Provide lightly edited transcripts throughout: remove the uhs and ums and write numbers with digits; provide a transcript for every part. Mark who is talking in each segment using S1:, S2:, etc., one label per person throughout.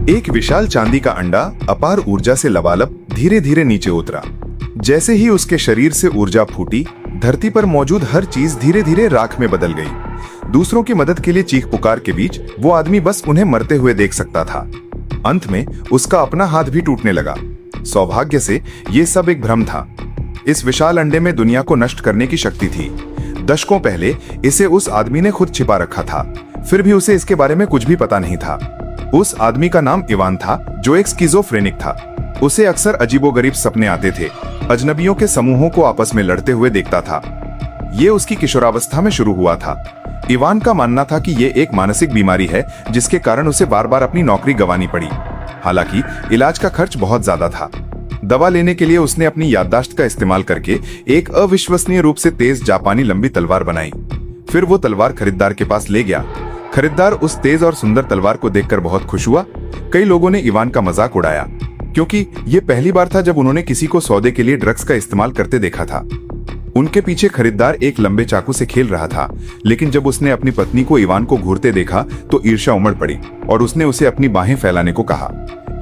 S1: एक विशाल चांदी का अंडा अपार ऊर्जा से लबालब धीरे धीरे नीचे उतरा। जैसे ही उसके शरीर से ऊर्जा फूटी, धरती पर मौजूद हर चीज धीरे धीरे राख में बदल गई। दूसरों की मदद के लिए चीख पुकार के बीच वो आदमी बस उन्हें मरते हुए देख सकता था। अंत में उसका अपना हाथ भी टूटने लगा। सौभाग्य से ये सब एक भ्रम था। इस विशाल अंडे में दुनिया को नष्ट करने की शक्ति थी। दशकों पहले इसे उस आदमी ने खुद छिपा रखा था, फिर भी उसे इसके बारे में कुछ भी पता नहीं था। उस आदमी का नाम इवान था, जो एक स्किज़ोफ्रेनिक था। उसे अक्सर अजीबोगरीब सपने आते थे। अजनबियों के समूहों को आपस में लड़ते हुए देखता था। ये उसकी किशोरावस्था में शुरू हुआ था। इवान का मानना था कि ये एक मानसिक बीमारी है, जिसके कारण उसे बार बार अपनी नौकरी गंवानी पड़ी। हालांकि इलाज का खर्च बहुत ज्यादा था। दवा लेने के लिए उसने अपनी याददाश्त का इस्तेमाल करके एक अविश्वसनीय रूप से तेज जापानी लंबी तलवार बनाई। फिर वो तलवार खरीदार के पास ले गया। खरीदार उस तेज और सुंदर तलवार को देखकर बहुत खुश हुआ। कई लोगों ने इवान का मजाक उड़ाया, क्योंकि ये पहली बार था जब उन्होंने किसी को सौदे के लिए ड्रग्स का इस्तेमाल करते देखा था। उनके पीछे खरीदार एक लंबे चाकू से खेल रहा था, लेकिन जब उसने अपनी पत्नी को इवान को घूरते देखा तो ईर्ष्या उमड़ पड़ी और उसने उसे अपनी बाहें फैलाने को कहा।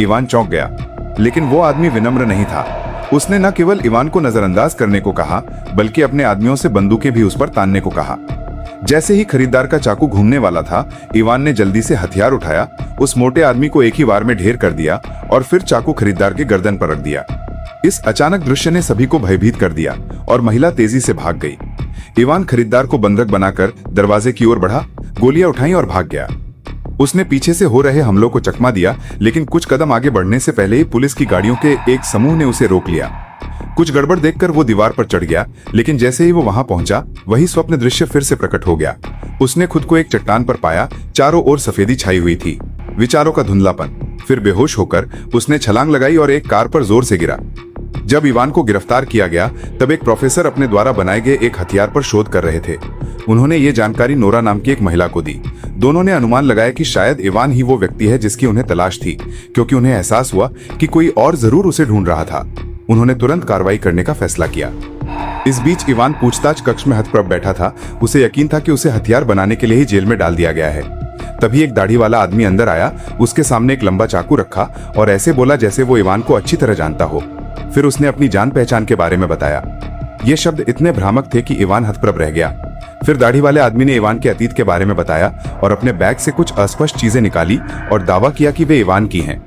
S1: इवान चौंक गया, लेकिन वो आदमी विनम्र नहीं था। उसने न केवल इवान को नजरअंदाज करने को कहा, बल्कि अपने आदमियों से बंदूकें भी उस पर तानने को कहा। जैसे ही खरीदार का चाकू घूमने वाला था, इवान ने जल्दी से हथियार उठाया, उस मोटे आदमी को एक ही वार में ढेर कर दिया और फिर चाकू खरीदार के गर्दन पर रख दिया। इस अचानक दृश्य ने सभी को भयभीत कर दिया और महिला तेजी से भाग गई। इवान खरीदार को बंधक बनाकर दरवाजे की ओर बढ़ा, गोलियां उठाई और भाग गया। उसने पीछे से हो रहे हमलों को चकमा दिया, लेकिन कुछ कदम आगे बढ़ने से पहले ही पुलिस की गाड़ियों के एक समूह ने उसे रोक लिया। कुछ गड़बड़ देखकर वो दीवार पर चढ़ गया, लेकिन जैसे ही वो वहां पहुंचा, वही स्वप्न दृश्य फिर से प्रकट हो गया। उसने खुद को एक चट्टान पर पाया। चारों ओर सफेदी छाई हुई थी, विचारों का धुंधलापन। फिर बेहोश होकर उसने छलांग लगाई और एक कार पर जोर से गिरा। जब इवान को गिरफ्तार किया गया, तब एक प्रोफेसर अपने द्वारा बनाए गए एक हथियार पर शोध कर रहे थे। उन्होंने ये जानकारी नोरा नाम की एक महिला को दी। दोनों ने अनुमान लगाया कि शायद इवान ही वो व्यक्ति है जिसकी उन्हें तलाश थी, क्योंकि उन्हें एहसास हुआ कि कोई और जरूर उसे ढूंढ रहा था। उन्होंने तुरंत कार्रवाई करने का फैसला किया। इस बीच इवान पूछताछ कक्ष में हतप्रभ बैठा था। उसे यकीन था कि उसे हथियार बनाने के लिए ही जेल में डाल दिया गया है। तभी एक दाढ़ी वाला आदमी अंदर आया। उसके सामने एक लंबा चाकू रखा और ऐसे बोला जैसे वो इवान को अच्छी तरह जानता हो। फिर उसने अपनी जान पहचान के बारे में बताया। ये शब्द इतने भ्रामक थे कि इवान हतप्रभ रह गया। फिर दाढ़ी वाले आदमी ने इवान के अतीत के बारे में बताया और अपने बैग से कुछ अस्पष्ट चीजें निकाली और दावा किया कि वे इवान की हैं।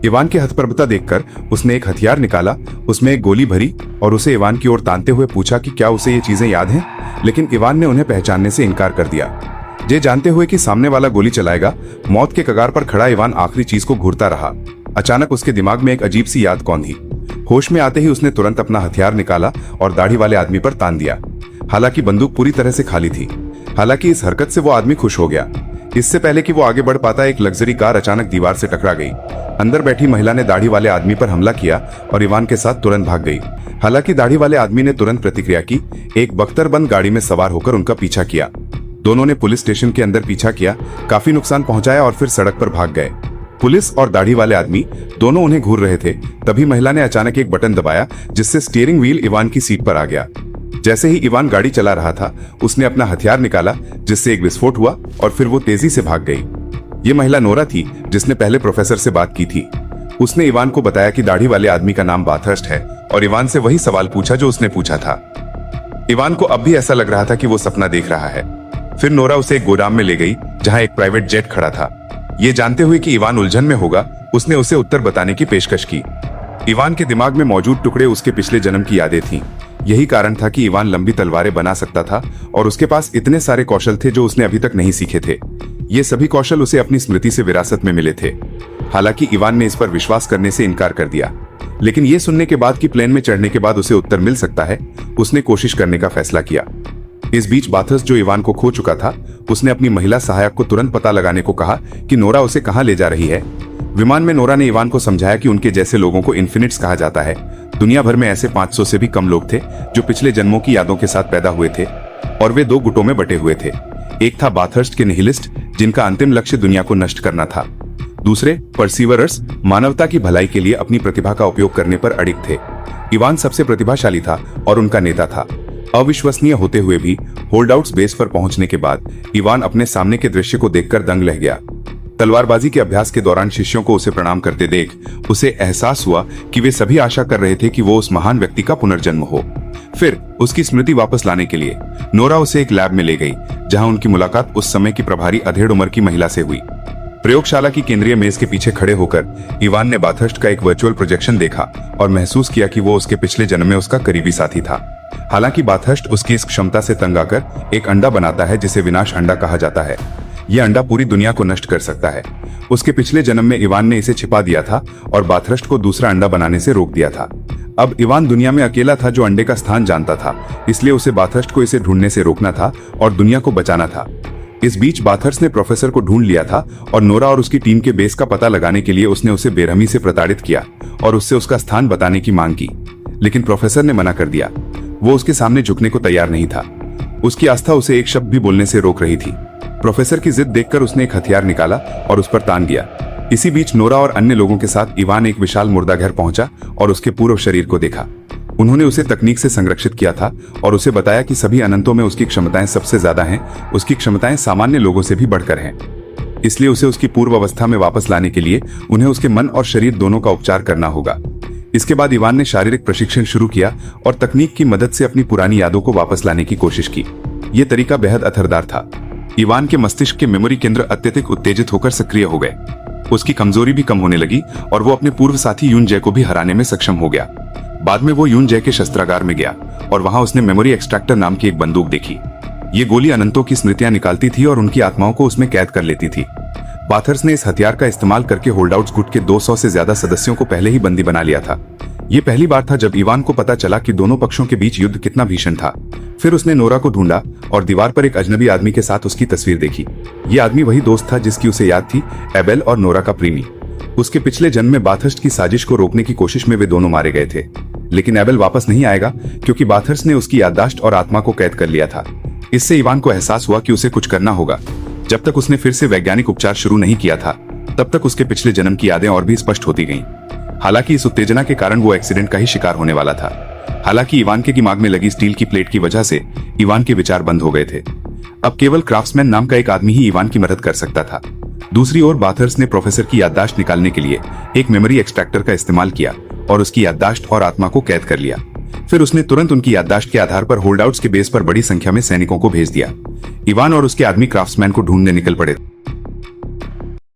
S1: इवान की हतप्रभता देखकर उसने एक हथियार निकाला, उसमें एक गोली भरी और उसे इवान की ओर तानते हुए पूछा कि क्या उसे ये चीजें याद हैं। लेकिन इवान ने उन्हें पहचानने से इनकार कर दिया। ये जानते हुए कि सामने वाला गोली चलाएगा, मौत के कगार पर खड़ा इवान आखिरी चीज को घूरता रहा। अचानक उसके दिमाग में एक अजीब सी याद कौंधी। होश में आते ही उसने तुरंत अपना हथियार निकाला और दाढ़ी वाले आदमी पर तान दिया। हालांकि बंदूक पूरी तरह से खाली थी। हालांकि इस हरकत से वो आदमी खुश हो गया। इससे पहले कि वो आगे बढ़ पाता, एक लग्जरी कार अचानक दीवार से टकरा गई। अंदर बैठी महिला ने दाढ़ी वाले आदमी पर हमला किया और इवान के साथ तुरंत भाग गई। हालांकि दाढ़ी वाले आदमी ने तुरंत प्रतिक्रिया की, एक बख्तरबंद गाड़ी में सवार होकर उनका पीछा किया। दोनों ने पुलिस स्टेशन के अंदर पीछा किया, काफी नुकसान पहुंचाया और फिर सड़क पर भाग गए। पुलिस और दाढ़ी वाले आदमी दोनों उन्हें घूर रहे थे। तभी महिला ने अचानक एक बटन दबाया, जिससे स्टीयरिंग व्हील इवान की सीट पर आ गया। जैसे ही इवान गाड़ी चला रहा था, उसने अपना हथियार निकाला, जिससे एक विस्फोट हुआ और फिर वो तेजी से भाग गई। ये महिला नोरा थी, जिसने पहले प्रोफेसर से बात की थी। उसने इवान को बताया कि दाढ़ी वाले आदमी का नाम बाथर्स्ट है और इवान से वही सवाल पूछा जो उसने पूछा था। इवान को अब भी ऐसा लग रहा था कि वो सपना देख रहा है। फिर नोरा उसे एक गोदाम में ले गई, जहां एक प्राइवेट जेट खड़ा था। ये जानते हुए कि इवान उलझन में होगा, उसने उसे उत्तर बताने की पेशकश की। इवान के दिमाग में मौजूद टुकड़े उसके पिछले जन्म की यादें थीं। यही कारण था कि इवान लंबी तलवारें बना सकता था और उसके पास इतने सारे कौशल थे जो उसने अभी तक नहीं सीखे थे। ये सभी कौशल उसे अपनी स्मृति से विरासत में मिले थे। हालांकि इवान ने इस पर विश्वास करने से इनकार कर दिया, लेकिन ये सुनने के बाद कि प्लेन में चढ़ने के बाद उसे उत्तर मिल सकता है, उसने कोशिश करने का फैसला किया। इस बीच बाथर्स, जो इवान को खो चुका था, उसने अपनी महिला सहायक को तुरंत पता लगाने को कहा कि नोरा उसे कहां ले जा रही है। विमान में नोरा ने इवान को समझाया कि उनके जैसे लोगों को इन्फिनिट्स कहा जाता है। दुनिया भर में ऐसे 500 से भी कम लोग थे जो पिछले जन्मों की यादों के साथ पैदा हुए थे, और वे 2 गुटों में बटे हुए थे। एक था बाथर्स्ट के निहिलिस्ट, जिनका अंतिम लक्ष्य दुनिया को नष्ट करना था। दूसरे परसीवरर्स, मानवता की भलाई के लिए अपनी प्रतिभा का उपयोग करने पर अडिग थे। इवान सबसे प्रतिभाशाली था और उनका नेता था। अविश्वसनीय होते हुए भी होल्डआउट्स बेस पर पहुंचने के बाद इवान अपने सामने के दृश्य को देखकर दंग रह गया। तलवारबाजी के अभ्यास के दौरान शिष्यों को उसे प्रणाम करते देख उसे एहसास हुआ कि वे सभी आशा कर रहे थे कि वो उस महान व्यक्ति का पुनर्जन्म हो। फिर उसकी स्मृति वापस लाने के लिए नोरा उसे एक लैब में ले गई, जहां उनकी मुलाकात उस समय की प्रभारी अधेड़ उम्र की महिला से हुई। प्रयोगशाला की केंद्रीय मेज के पीछे खड़े होकर इवान ने बाथर्स्ट का एक वर्चुअल प्रोजेक्शन देखा और महसूस किया कि वो उसके पिछले जन्म में उसका करीबी साथी था। हालांकि बाथर्स्ट उसकी इस क्षमता से तंग आकर एक अंडा बनाता है जिसे विनाश अंडा कहा जाता है। यह अंडा पूरी दुनिया को नष्ट कर सकता है। उसके पिछले जन्म में इवान ने इसे छिपा दिया था और बाथर्स्ट को दूसरा अंडा बनाने से रोक दिया था। अब इवान दुनिया में अकेला था जो अंडे का स्थान जानता था, इसलिए उसे बाथर्स्ट को इसे ढूंढने से रोकना था और दुनिया को बचाना था। इस बीच बाथर्स्ट ने प्रोफेसर को ढूंढ लिया था और नोरा और उसकी टीम के बेस का पता लगाने के लिए उसने उसे बेरहमी से प्रताड़ित किया और उससे उसका स्थान बताने की मांग की, लेकिन प्रोफेसर ने मना कर दिया। वो उसके सामने झुकने को तैयार नहीं था। उसकी आस्था उसे एक शब्द भी बोलने से रोक रही थी। प्रोफेसर की जिद देखकर उसने एक हथियार निकाला और उस पर तान दिया। इसी बीच नोरा और अन्य लोगों के साथ इवान एक विशाल मुर्दाघर पहुंचा और उसके पूर्व शरीर को देखा। उन्होंने उसे तकनीक से संरक्षित किया था और उसे बताया कि सभी अनंतों में उसकी क्षमताएं सबसे ज्यादा हैं। उसकी क्षमताएं सामान्य लोगों से भी बढ़कर हैं, इसलिए उसे उसकी पूर्व अवस्था में वापस लाने के लिए उन्हें उसके मन और शरीर दोनों का उपचार करना होगा। इसके बाद इवान ने शारीरिक प्रशिक्षण शुरू किया और तकनीक की मदद से अपनी पुरानी यादों को वापस लाने की कोशिश की। यह तरीका बेहद असरदार था। इवान के मस्तिष्क के मेमोरी केंद्र अत्यधिक उत्तेजित होकर सक्रिय हो गए। उसकी कमजोरी भी कम होने लगी और वो अपने पूर्व साथी यून जय को भी हराने में सक्षम हो गया। बाद में वो यून जय के शस्त्रागार में गया और वहां उसने मेमोरी एक्सट्रैक्टर नाम की एक बंदूक देखी। ये गोली अनंतों की स्मृतियां निकालती थी और उनकी आत्माओं को उसमें कैद कर लेती थी। बाथर्स ने इस हथियार का इस्तेमाल करके होल्डआउट्स गुट के 200 से ज्यादा सदस्यों को पहले ही बंदी बना लिया था। ये पहली बार था जब इवान को पता चला कि दोनों पक्षों के बीच युद्ध कितना भीषण था। फिर उसने नोरा को ढूंढा और दीवार पर एक अजनबी आदमी के साथ उसकी तस्वीर देखी। ये आदमी वही दोस्त था जिसकी उसे याद थी, एबेल और नोरा का प्रेमी। उसके पिछले जन्म में बाथर्स्ट की साजिश को रोकने की कोशिश में वे दोनों मारे गए थे, लेकिन एबेल वापस नहीं आएगा क्योंकि बाथर्स्ट ने उसकी याददाश्त और आत्मा को कैद कर लिया था। इससे इवान को एहसास हुआ कि उसे कुछ करना होगा। जब तक उसने फिर से वैज्ञानिक उपचार शुरू नहीं किया था, तब तक उसके पिछले जन्म की यादें और भी स्पष्ट होती गईं। हालांकि इस उत्तेजना के कारण वो एक्सीडेंट का ही शिकार होने वाला था। हालांकि इवान के दिमाग में लगी स्टील की प्लेट की वजह से इवान के विचार बंद हो गए थे। अब केवल क्राफ्ट्समैन नाम का एक आदमी ही इवान की मदद कर सकता था। दूसरी ओर बाथर्स ने प्रोफेसर की याददाश्त निकालने के लिए एक मेमोरी एक्सट्रैक्टर का इस्तेमाल किया और उसकी याददाश्त और आत्मा को कैद कर लिया। फिर उसने तुरंत उनकी याददाश्त के आधार पर होल्डआउट्स के बेस पर बड़ी संख्या में सैनिकों को भेज दिया। इवान और उसके आदमी क्राफ्ट्समैन को ढूंढने निकल पड़े।